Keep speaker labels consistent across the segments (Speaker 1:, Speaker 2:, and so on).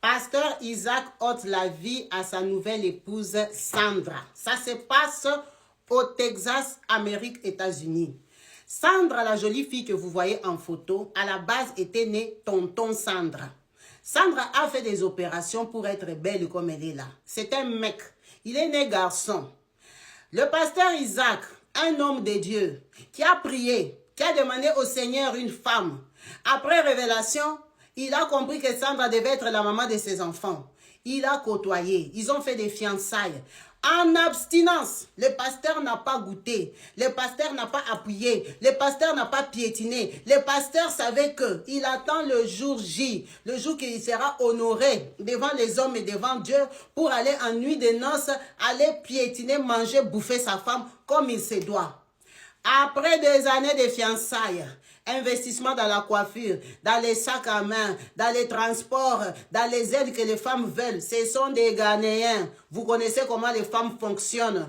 Speaker 1: Pasteur Isaac ôte la vie à sa nouvelle épouse Sandra. Ça se passe au Texas, Amérique, États-Unis. Sandra, la jolie fille que vous voyez en photo, à la base était née Tonton Sandra. Sandra a fait des opérations pour être belle comme elle est là. C'est un mec. Il est né garçon. Le pasteur Isaac, un homme de Dieu, qui a prié, qui a demandé au Seigneur une femme. Après révélation, il a compris que Sandra devait être la maman de ses enfants. Il a côtoyé. Ils ont fait des fiançailles. En abstinence, le pasteur n'a pas goûté, le pasteur n'a pas appuyé, le pasteur n'a pas piétiné. Le pasteur savait qu'il attend le jour J, le jour qu'il sera honoré devant les hommes et devant Dieu pour aller en nuit de noces, aller piétiner, manger, bouffer sa femme comme il se doit. Après des années de fiançailles, investissement dans la coiffure, dans les sacs à main, dans les transports, dans les aides que les femmes veulent, ce sont des Ghanéens. Vous connaissez comment les femmes fonctionnent.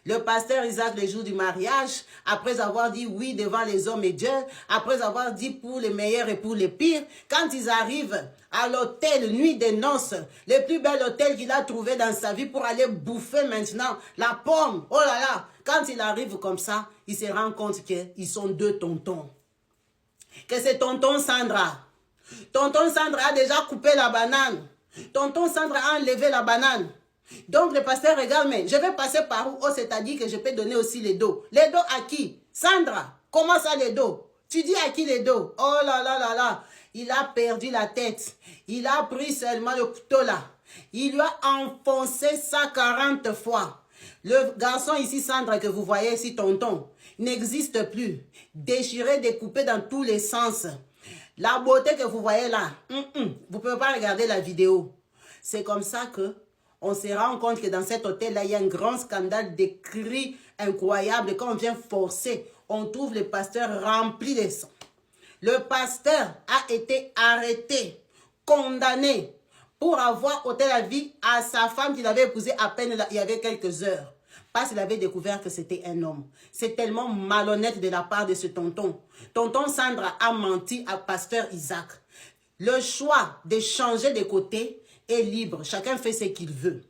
Speaker 1: Le pasteur Isaac, le jour du mariage, après avoir dit oui devant les hommes et Dieu, après avoir dit pour les meilleurs et pour les pires, quand ils arrivent à l'hôtel Nuit des Noces, le plus bel hôtel qu'il a trouvé dans sa vie pour aller bouffer maintenant la pomme, oh là là, quand il arrive comme ça, il se rend compte qu'ils sont deux tontons. Que c'est tonton Sandra. Tonton Sandra a déjà coupé la banane. Tonton Sandra a enlevé la banane. Donc le pasteur regarde, mais je vais passer par où? Oh, c'est-à-dire que je peux donner aussi les dos. Les dos à qui? Sandra, comment ça les dos? Tu dis à qui les dos? Oh là là là là. Il a perdu la tête. Il a pris seulement le couteau là. Il lui a enfoncé ça 40 fois. Le garçon ici, Sandra, que vous voyez ici, tonton, n'existe plus. Déchiré, découpé dans tous les sens. La beauté que vous voyez là, vous ne pouvez pas regarder la vidéo. C'est comme ça que on se rend compte que dans cet hôtel-là, il y a un grand scandale de cris incroyables. Quand on vient forcer, on trouve le pasteur rempli de sang. Le pasteur a été arrêté, condamné pour avoir ôté la vie à sa femme qu'il avait épousée à peine il y avait quelques heures. Parce qu'il avait découvert que c'était un homme. C'est tellement malhonnête de la part de ce tonton. Tonton Sandra a menti à pasteur Isaac. Le choix de changer de côté est libre. Chacun fait ce qu'il veut.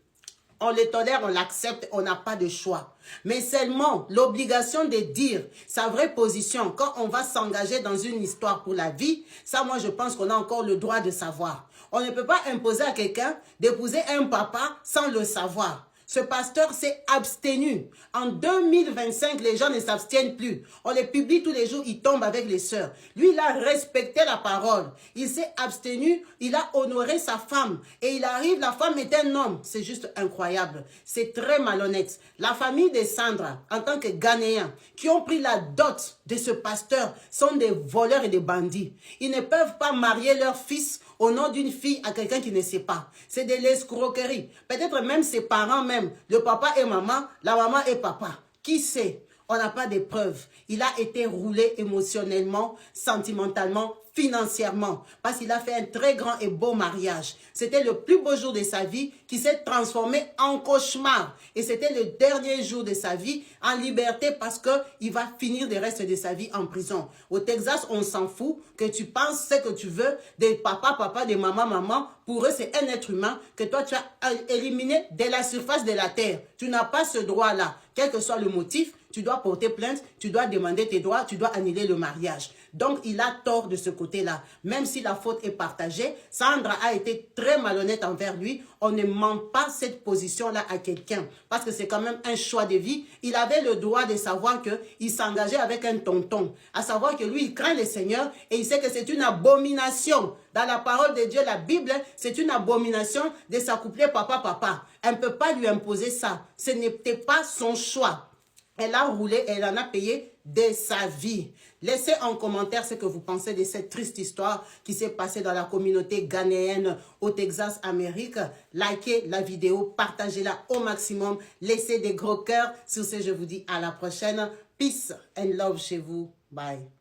Speaker 1: On le tolère, on l'accepte, on n'a pas de choix. Mais seulement l'obligation de dire sa vraie position quand on va s'engager dans une histoire pour la vie, ça moi je pense qu'on a encore le droit de savoir. On ne peut pas imposer à quelqu'un d'épouser un papa sans le savoir. Ce pasteur s'est abstenu. En 2025, les gens ne s'abstiennent plus. On les publie tous les jours, ils tombent avec les sœurs. Lui, il a respecté la parole. Il s'est abstenu, il a honoré sa femme. Et il arrive, la femme est un homme. C'est juste incroyable. C'est très malhonnête. La famille de Sandra, en tant que Ghanéens, qui ont pris la dot de ce pasteur, sont des voleurs et des bandits. Ils ne peuvent pas marier leur fils au nom d'une fille à quelqu'un qui ne sait pas. C'est de l'escroquerie. Peut-être même ses parents même, le papa et maman, la maman et papa. Qui sait? On n'a pas de preuves. Il a été roulé émotionnellement, sentimentalement, financièrement. Parce qu'il a fait un très grand et beau mariage. C'était le plus beau jour de sa vie qui s'est transformé en cauchemar. Et c'était le dernier jour de sa vie en liberté parce qu'il va finir le reste de sa vie en prison. Au Texas, on s'en fout que tu penses ce que tu veux de papa, papa, de maman, maman. Pour eux, c'est un être humain que toi, tu as éliminé de la surface de la terre. Tu n'as pas ce droit-là. Quel que soit le motif, tu dois porter plainte, tu dois demander tes droits, tu dois annuler le mariage. Donc, il a tort de ce côté-là. Même si la faute est partagée, Sandra a été très malhonnête envers lui. On ne ment pas cette position-là à quelqu'un. Parce que c'est quand même un choix de vie. Il avait le droit de savoir qu'il s'engageait avec un tonton. À savoir que lui, il craint le Seigneur et il sait que c'est une abomination. Dans la parole de Dieu, la Bible, c'est une abomination de s'accoupler papa-papa. Elle ne peut pas lui imposer ça. Ce n'était pas son choix. Elle a roulé et elle en a payé de sa vie. Laissez en commentaire ce que vous pensez de cette triste histoire qui s'est passée dans la communauté ghanéenne au Texas, Amérique. Likez la vidéo, partagez-la au maximum. Laissez des gros cœurs. Sur ce, je vous dis à la prochaine. Peace and love chez vous. Bye.